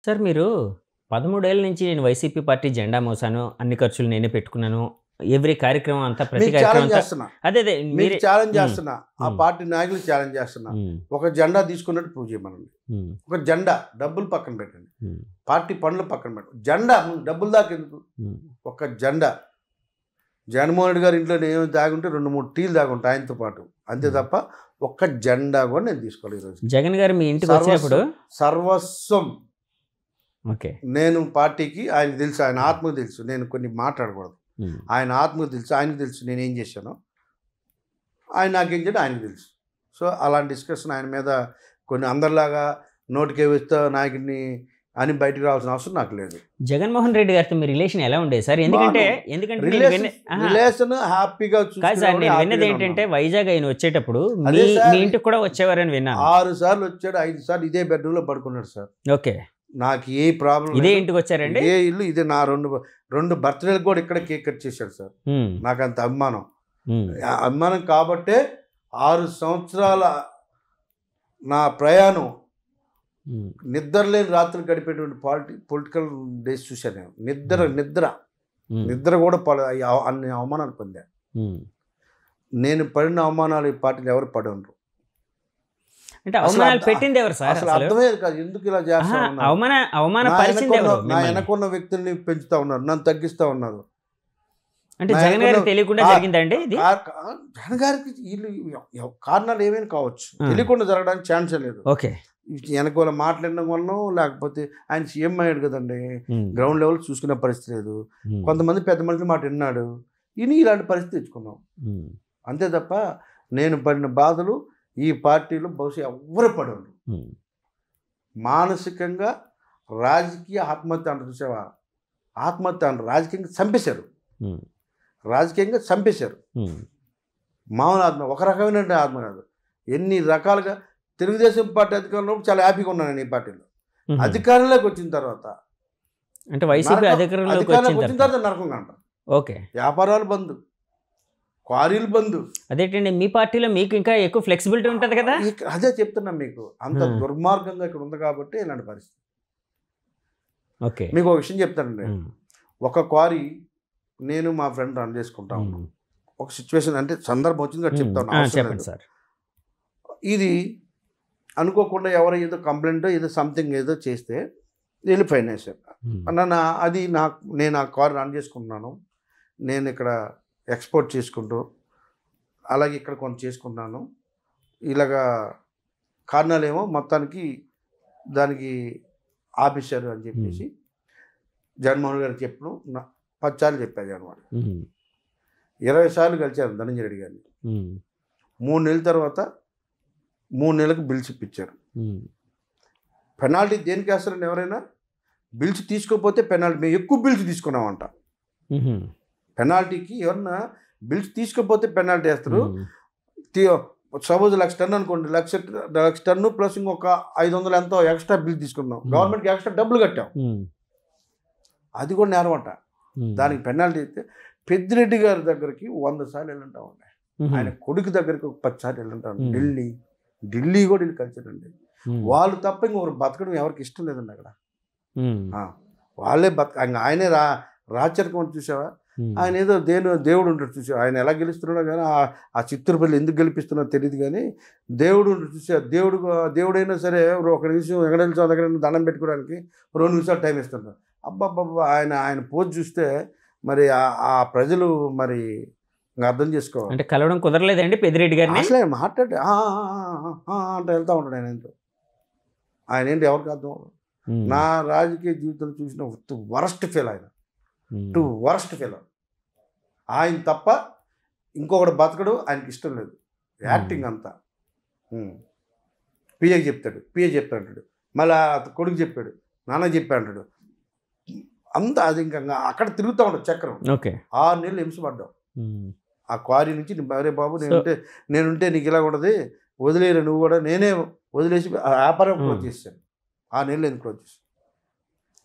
Sir మీరు 13 ఏళ్ల నుంచి నేను వైసీపీ పార్టీ జెండా మోసాను. అన్ని ఖర్చులు నేనే పెట్టుకున్నాను. ఎవ్రీ కార్యక్రమం అంతా ప్రతి మీకు కార్యక్రమం ఛాలెంజ్ అంతా చేస్తున్నా అదే అదే మీకు మీరే ఛాలెంజ్ హ్మ్. చేస్తున్నా ఆ హ్మ్. పార్టీ నాయకులు ఛాలెంజ్ చేస్తున్నా హ్మ్. ఒక జెండా తీసుకున్నట్టు ప్రూవ్ చేయమనండి హ్మ్. ఒక జెండా డబ్బులు పక్కన పెట్టండి హ్మ్. పార్టీ పనులు పక్కన పెట్టండి జెండా ముందు డబ్బులు దాకా ఎందుకు హ్మ్. ఒక జెండా జగన్మోహన్ రెడ్డి గారి ఇంట్లో నేను తాగుంటే 2-3 టీలు తాగుంటా ఆయనతో పాటు అంతే తప్ప ఒక్క జెండా కూడా నేను తీసుకోవాలి ఈరోజు జగన్ గారు మీ ఇంటికి వచ్చినప్పుడు సర్వస్వం ఓకే. నేను పార్టీకి ఆయనకు తెలుసు ఆయన ఆత్మకు తెలుసు నేను కొన్ని మాట్లాడకూడదు హ్మ్. ఆయన ఆత్మకు తెలుసు ఆయనకు తెలుసు నేను ఏం చేశాను ఆయన నాకేం చేయడం ఆయనకు తెలుసు సో అలాంటి డిస్కషన్ ఆయన మీద కొన్ని అందరిలాగా నోటికే వేస్తా నాయకుడిని అని బయటకు రావాల్సిన అవసరం నాకు లేదు జగన్మోహన్ రెడ్డి గారితో మీ రిలేషన్ ఎలా ఉండేది సార్? ఎందుకంటే రిలేషన్ హ్యాపీగా కాదు సార్, నేను విన్నది ఏంటంటే వైజాగ్ ఆయన వచ్చేటప్పుడు అదే మీ సార్. మీ ఇంటికి కూడా వచ్చేవారని విన్నాను. 6 సార్లు వచ్చాడు 5 సార్లు ఇదే బెడ్రూమ్లో పడుకున్నాడు సార్ ఓకే. నాకు ఏ ప్రాబ్లం ఇదే ఇంటికి వచ్చారండి? ఇదే ఇల్లు ఇదే నా రెండు బర్త్డేలకు కూడా ఇక్కడ కేక్ కట్ చేశాడు సార్ హ్మ్. నాకు అంత అభిమానం హ్మ్. ఆ అభిమానం కాబట్టే 6 సంవత్సరాల నా ప్రయాణం హ్మ్. నిద్రలేని రాత్రులు గడిపేటువంటి పొలిటికల్ డేస్ చూశాను నేను హ్మ్. నిద్ర కూడా అన్ని అవమానాలు పొందాను హ్మ్. నేను పడిన అవమానాలు ఈ పార్టీలు ఎవరు పడి ఉండరు అంటే అవమానాలు పెట్టింది ఎవరు సార్? అసలు అసలు అర్థమయ్యేది కాదు ఎందుకు ఇలా చేస్తా ఉన్నారు అవమాన పరిచింది ఎవరు నా మిమ్మల్ని? వెనకున్న వ్యక్తుల్ని పెంచుతా ఉన్నారు నన్ను తగ్గిస్తా ఉన్నారు అంటే నా జగన్ గారికి వెనకున్న- తెలియకుండా ఆ- జరిగిందండి ఇది? జగన్ గారికి వీళ్ళు కారణాలు ఏమైనా కావచ్చు ఆ. తెలియకుండా జరగడానికి ఛాన్సే లేదు ఓకే. వెనకాల మాట్లాడడం వల్ల లేకపోతే ఆయన సీఎం అయ్యాడు కదండి హ్మ్. గ్రౌండ్ లెవెల్ చూసుకునే పరిస్థితి లేదు హ్మ్. కొంతమంది పెద్ద మనుషుల మాట విన్నాడు ఇలాంటి పరిస్థితి తెచ్చుకున్నాం హ్మ్. అంతే తప్ప నేను పడిన బాధలు ఈ పార్టీలో బహుశా ఎవ్వరు పడరు హ్మ్. మానసికంగా రాజకీయ ఆత్మహత్య అంటారు చూసావా ఆత్మహత్య అంటారు రాజకీయంగా చంపేశారు హ్మ్. రాజకీయంగా చంపేశారు హ్మ్. మామూలు ఆత్మ ఒక రకమైన ఆత్మ కాదు ఎన్ని రకాలుగా తెలుగుదేశం పార్టీ అధికారంలో చాలా హ్యాపీగా ఉన్నాను నేను ఈ పార్టీలో హ్మ్. అధికారంలోకి వచ్చిన తర్వాత అంటే వైసీపీ నరకం- అధికారంలోకి అధికారంలోకి వచ్చిన వచ్చిన తర్వాత తర్వాత నరకం అంట ఓకే. వ్యాపారాలు బంద్ క్వారీలు బంద్ అదేంటండి మీ పార్టీలో మీకు ఇంకా ఎక్కువ ఫ్లెక్సిబిలిటీ ఉంటుంది కదా? అదే చెప్తున్నా మీకు అంత Hmm. దుర్మార్గంగా ఇక్కడ ఉంది కాబట్టి ఇలాంటి పరిస్థితి ఓకే. మీకు ఒక విషయం చెప్తానండి హ్మ్. ఒక క్వారీ నేను మా ఫ్రెండ్ రన్ చేసుకుంటాం హ్మ్. ఒక సిచ్యువేషన్ అంటే సందర్భం వచ్చింది కాబట్టి చెప్తాను ఆ, అవసరం చెప్పండి లేదు. సార్. ఇది అనుకోకుండా ఎవరో ఏదో కంప్లైంట్ ఏదో సంథింగ్ ఏదో చేస్తే వెళ్ళి ఫైన్ వేశారు హ్మ్. అది నేను ఆ కార్ రన్ చేసుకుంటున్నాను నేను ఇక్కడ ఎక్స్పోర్ట్ చేసుకుంటూ అలాగే ఇక్కడ కొంత చేసుకుంటున్నాను ఇలాగా కారణాలేమో మొత్తానికి దానికి ఆపేశారు అని చెప్పేసి జగన్మోహన్ గారికి చెప్పడం 10 సార్లు చెప్పారు అనమాట హ్మ్. 20 సార్లు కలిశారు ధనంజయ రెడ్డి గారిని హ్మ్. 3 నెలల తర్వాత 3 నెలలకు బిల్స్ ఇప్పించారు హ్మ్. పెనాల్టీ దేనికి వేస్తారండి ఎవరైనా బిల్స్ తీసుకోకపోతే పెనాల్టీ మేము ఎక్కువ బిల్స్ తీసుకున్నామంట హ్మ్. పెనాల్టీకి ఎవరన్నా బిల్స్ తీసుకోకపోతే పెనాల్టీ వేస్తారు హ్మ్. సపోజ్ 1,00,000 టన్ను అనుకోండి 1,00,000 టన్ను ప్లస్ ఇంకొక 500 ఎంతో ఎక్స్ట్రా బిల్ తీసుకున్నాం గవర్నమెంట్కి ఎక్స్ట్రా డబ్బులు కట్టాం హ్మ్. అది కూడా నేరం అంట హ్మ్. దానికి పెనాల్టీ అయితే పెద్దిరెడ్డి గారి దగ్గరికి 100 సార్లు వెళ్ళుంటామండి హ్మ్. ఆయన కొడుకు దగ్గరికి ఒక 10 సార్లు వెళ్ళుంటాను Hmm. ఢిల్లీ కూడా వీళ్ళు కలిసారండి హ్మ్. వాళ్ళు తప్ప ఇంకొకరు బతకడం ఎవరికి ఇష్టం లేదండి అక్కడ హ్మ్. వాళ్ళే ఆయనే రాచరికం చూసావా హ్మ్. ఆయన ఏదో దేవుడు ఉంటాడు చూసావా ఆయన ఎలా గెలుస్తున్నాడో కానీ ఆ చిత్తూరుపల్లి ఎందుకు గెలిపిస్తున్నాడో తెలియదు కానీ దేవుడు ఉంటాడు చూసా దేవుడైనా సరే ఒక నిమిషం వెంకటేశ్వర స్వామి దగ్గర దండం పెట్టుకోవడానికి 2 నిమిషాలు టైం ఇస్తున్నారు అబ్బాబ్బా ఆయన పోజ్ చూస్తే మరి ఆ ప్రజలు మరి ఇంకా అర్థం చేసుకోవాలి అంటే కలవడం కుదరలేదండి పెద్దిరెడ్డి గారిని? అసలు ఆయన మాట్లాడి అంటే వెళ్తూ ఉంటాడు ఆయన ఏంటి ఎవరికి అర్థం హ్మ్. నా రాజకీయ జీవితంలో చూసిన వరస్ట్ ఫెయిల్ ఆయన హ్మ్. వరస్ట్ ఫెయిల్ ఆయన తప్ప ఇంకొకటి బతకడు ఆయనకి ఇష్టం లేదు యాక్టింగ్ అంతా పిఏకి చెప్తాడు అంటాడు మళ్ళీ కొడుకు చెప్పాడు నాన్న చెప్పా అంటాడు అంతా అది ఇంకా అక్కడ తిరుగుతూ ఉంటాడు చక్రం ఓకే. 6 నెలలు హింసపడ్డాం హ్మ్. ఆ క్వారీ నుంచి అరే బాబు నేనుంటే నీకు ఇలా ఉండదు వదిలేరు నువ్వు కూడా నేనే వదిలేసి ఆ వ్యాపారం క్లోజ్ చేశాను 6 నెలలు ఎందుకు క్లోజ్ చేశాను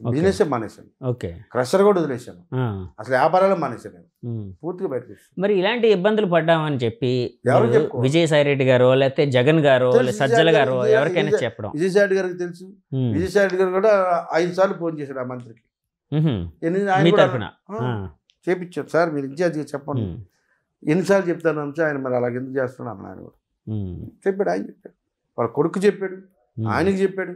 బిజినెస్ మానేశాను. ఓకే. క్రషర్ కూడా వదిలేశాను. అసలు వ్యాపారాలు మానేశాను నేను. పూర్తిగా బయటకు. మరి ఇలాంటి ఇబ్బందులు పడ్డామని చెప్పి ఎవరు చెప్పు, విజయసాయి రెడ్డి గారు లేకపోతే జగన్ గారు సజ్జల గారు ఎవరికైనా చెప్పడం? విజయసాయి రెడ్డి గారికి తెలుసు. విజయసాయి రెడ్డి గారు కూడా 5 సార్లు ఫోన్ చేశాడు ఆ మంత్రికి. చేపించాడు. సార్ మీరు ఇన్ఛార్జిగా చెప్పండి, ఎన్నిసార్లు చెప్తాను అంశం, ఆయన మరి అలాగ ఎందుకు చేస్తున్నాను ఆయన కూడా చెప్పాడు. ఆయన చెప్పాడు, వాళ్ళ కొడుకు చెప్పాడు, ఆయనకి చెప్పాడు,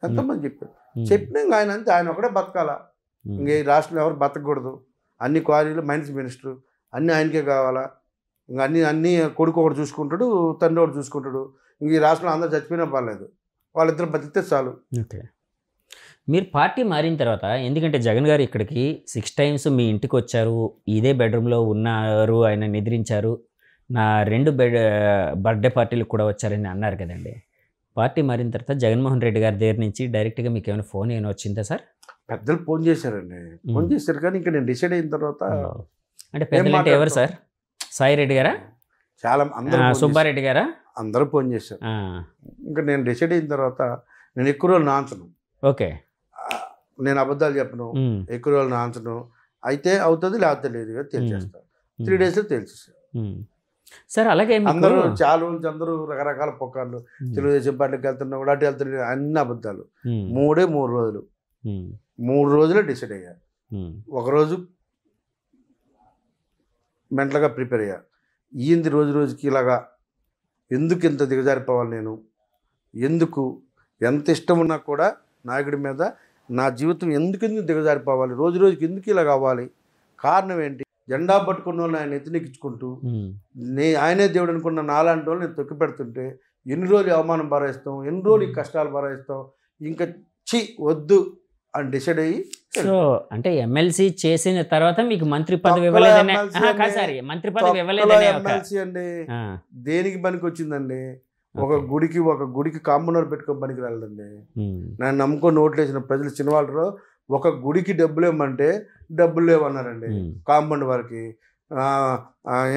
ఎంతమంది చెప్పాడు. చెప్పినా ఇంకా ఆయన అంతే, ఆయన ఒకటే బతకాలా, ఇంక ఈ రాష్ట్రంలో ఎవరు బతకూడదు, అన్ని క్వారీలు మైన్స్ మినిస్టర్ అన్నీ ఆయనకే కావాలా, ఇంకా అన్నీ కొడుకు ఒకటి చూసుకుంటాడు, తండ్రి ఒకటి చూసుకుంటాడు, ఇంక ఈ రాష్ట్రంలో అందరూ చచ్చిపోయినా పర్లేదు, వాళ్ళిద్దరు బతికితే చాలు. ఓకే. మీరు పార్టీ మారిన తర్వాత, ఎందుకంటే జగన్ గారు ఇక్కడికి 6 times మీ ఇంటికి వచ్చారు, ఇదే బెడ్రూమ్లో ఉన్నారు, ఆయన నిద్రించారు, నా 2 బర్త్డే పార్టీలకు కూడా వచ్చారని అన్నారు కదండి. పార్టీ మారిన తర్వాత జగన్మోహన్ రెడ్డి గారి దగ్గర నుంచి డైరెక్ట్గా మీకు ఏమైనా ఫోన్ ఏమైనా వచ్చిందా సార్? పెద్దలు ఫోన్ చేశారండి, ఫోన్ చేశారు, కానీ ఇంకా నేను డిసైడ్ అయిన తర్వాత. అంటే పెద్దలు అంటే ఎవరు సార్? సాయి రెడ్డి గారా? చాలా అందరూ, సుబ్బారెడ్డి గారా? అందరూ ఫోన్ చేశారు. ఇంకా నేను డిసైడ్ అయిన తర్వాత నేను ఎక్కువ రోజులు నాంచను. ఓకే. నేను అబద్ధాలు చెప్పను, ఎక్కువ రోజులు నాంచను, అయితే అవుతుంది లేకపోతే లేదు తెలిసేస్తాను. 3 daysలో తెలిసేస్తాను సార్. అలాగే అందరూ చాలా రోజులు అందరూ రకరకాల పొక్కాళ్ళు, తెలుగుదేశం పార్టీకి వెళ్తున్నా కూడా అటు వెళ్తున్నా, అన్ని అబద్ధాలు. 3 రోజులు 3 రోజులే డిసైడ్ అయ్యా. ఒకరోజు మెంటల్గా ప్రిపేర్ అయ్యా, ఈంది రోజు రోజుకి ఇలాగా ఎందుకు ఇంత దిగజారిపోవాలి, నేను ఎందుకు, ఎంత ఇష్టం ఉన్నా కూడా నాయకుడి మీద నా జీవితం ఎందుకు దిగజారిపోవాలి, రోజు రోజుకి ఎందుకు ఇలా కావాలి, కారణం ఏంటి? జెండా పట్టుకున్న వాళ్ళని ఆయన ఎత్తునెక్కించుకుంటూ ఆయనే దేవుడు అనుకున్న నాలాంటి వాళ్ళు నేను తొక్కి పెడుతుంటే ఎన్ని రోజులు అవమానం భరాయిస్తాం, ఎన్ని రోజులు ఈ కష్టాలు భరాయిస్తాం, ఇంకా వద్దు అని డిసైడ్ అయ్యి. సో అంటే ఎమ్మెల్సీ చేసిన తర్వాత మీకు మంత్రి పదవి ఇవ్వలేదనే? మంత్రి పదవి ఇవ్వలేదనే. ఎమ్మెల్సీ అండి దేనికి పనికి వచ్చిందండి? ఒక గుడికి కాంపౌండర్ పెట్టుకో పనికి రాలేదండి. నన్ను నమ్ముకొని ఓట్లు వేసిన ప్రజలు చిన్నవాళ్ళు ఒక గుడికి డబ్బులు ఇవ్వమంటే డబ్బులు లేవన్నారండి. కాంపౌండ్ వారికి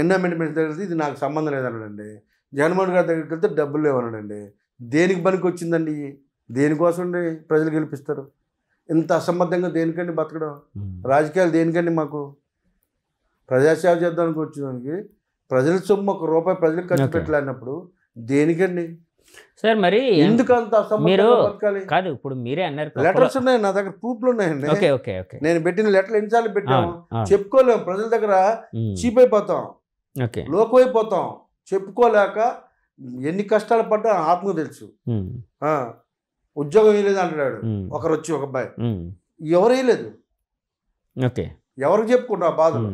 ఎన్విరాన్మెంట్ దగ్గరికి ఇది నాకు సంబంధం లేదన్నాడండి. జగన్మోహన్ గారి దగ్గరికి వెళ్తే డబ్బులు లేవన్నాడండి. దేనికి పనికి వచ్చిందండి? దేనికోసం ప్రజలు గెలిపిస్తారు? ఇంత అసంబద్ధంగా దేనికండి బతకడం? రాజకీయాలు దేనికండి? మాకు ప్రజాసేవ చేద్దానికి వచ్చేదానికి ప్రజల సొమ్ము ₹1 ప్రజలకు ఖర్చు పెట్టలేనప్పుడు దేనికండి సార్? మరి ఎందుకంత మీరు కాదు, ఇప్పుడు మీరే అన్నారు లెటర్స్ ఉన్నాయి నా దగ్గర, ప్రూఫ్లు ఉన్నాయండి. Okay okay okay. నేను పెట్టిన లెటర్లు ఎన్నిసార్లు పెట్టాము చెప్పుకోలేము, ప్రజల దగ్గర చీప్ అయిపోతాం, లోకమైపోతాం, చెప్పుకోలేక ఎన్ని కష్టాలు పడ్డా ఆత్మకు తెలుసు. ఉద్యోగం వేయలేదు అంటాడు ఒకరు వచ్చి, ఒక అబ్బాయి, ఎవరు వేయలేదు, ఎవరికి చెప్పుకుంటా బాధలు?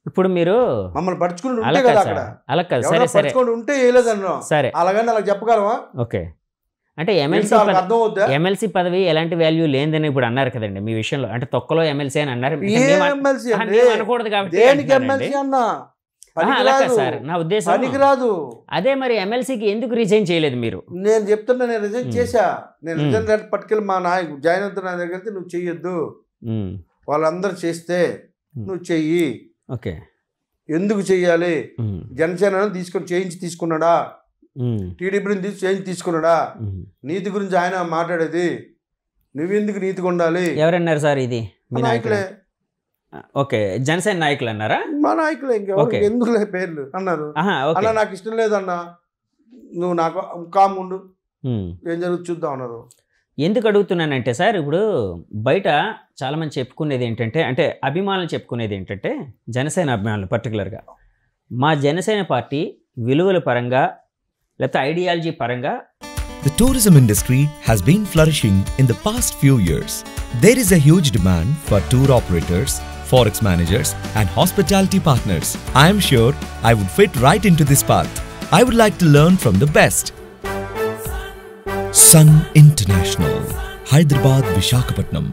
ఇప్పుడు మీరు మమ్మల్ని పడుచుకుని ఉంటే కదా అక్కడ, అలా కాదు, సరే సరే ఉంటే వేయలేదన్నా, సరే అలాగని అలా చెప్పగలవా? ఓకే. అంటే ఎమ్మెల్సీ పదవి ఎలాంటి వాల్యూ లేదని ఇప్పుడు అన్నారు కదండి మీ విషయంలో, అంటే తొక్కలో ఎమ్మెల్సీ అని అన్నారు. అనకూడదు కాబట్టి సార్ నా ఉద్దేశం అదే. మరి ఎమ్మెల్సీకి ఎందుకు రిజైన్ చేయలేదు మీరు? నేను చెప్తున్నా, నేను రిజైన్ చేశా. నేను రిజైన్ లెటర్ పట్టుకెళ్ళి మా నాయకు జాయిన్ అవుతున్న నా దగ్గర వెళ్తే, నువ్వు చెయ్యొద్దు, వాళ్ళందరూ చేస్తే నువ్వు చెయ్యి. ఓకే. ఎందుకు చెయ్యాలి? జనసేన తీసుకున్నాడా, టీడీపీని చేయించి తీసుకున్నాడా? నీతి గురించి ఆయన మాట్లాడేది, నువ్వెందుకు నీతిగా ఉండాలి? ఎవరన్నారు సార్ ఇది? మీ నాయకులే. ఓకే, జనసేన నాయకులు అన్నారా? మా నాయకులే, ఎందుకు పేర్లు అన్నారు. అన్న నాకు ఇష్టం లేదన్నా, నువ్వు నాకు కామ్ ఉండు, ఏం జరుగుతుంది చూద్దాం అన్నారు. ఎందుకు అడుగుతున్నానంటే సార్, ఇప్పుడు బయట చాలామంది చెప్పుకునేది ఏంటంటే, అంటే అభిమానులు చెప్పుకునేది ఏంటంటే, జనసేన అభిమానులు పర్టికులర్గా మా జనసేన పార్టీ విలువల పరంగా లేకపోతే ఐడియాలజీ పరంగా. The tourism industry has been flourishing in the past few years. There is a huge demand for tour operators, forex managers and hospitality partners. I am sure I would fit right into this path. I would like to learn from the best. Sun International, Hyderabad, Visakhapatnam.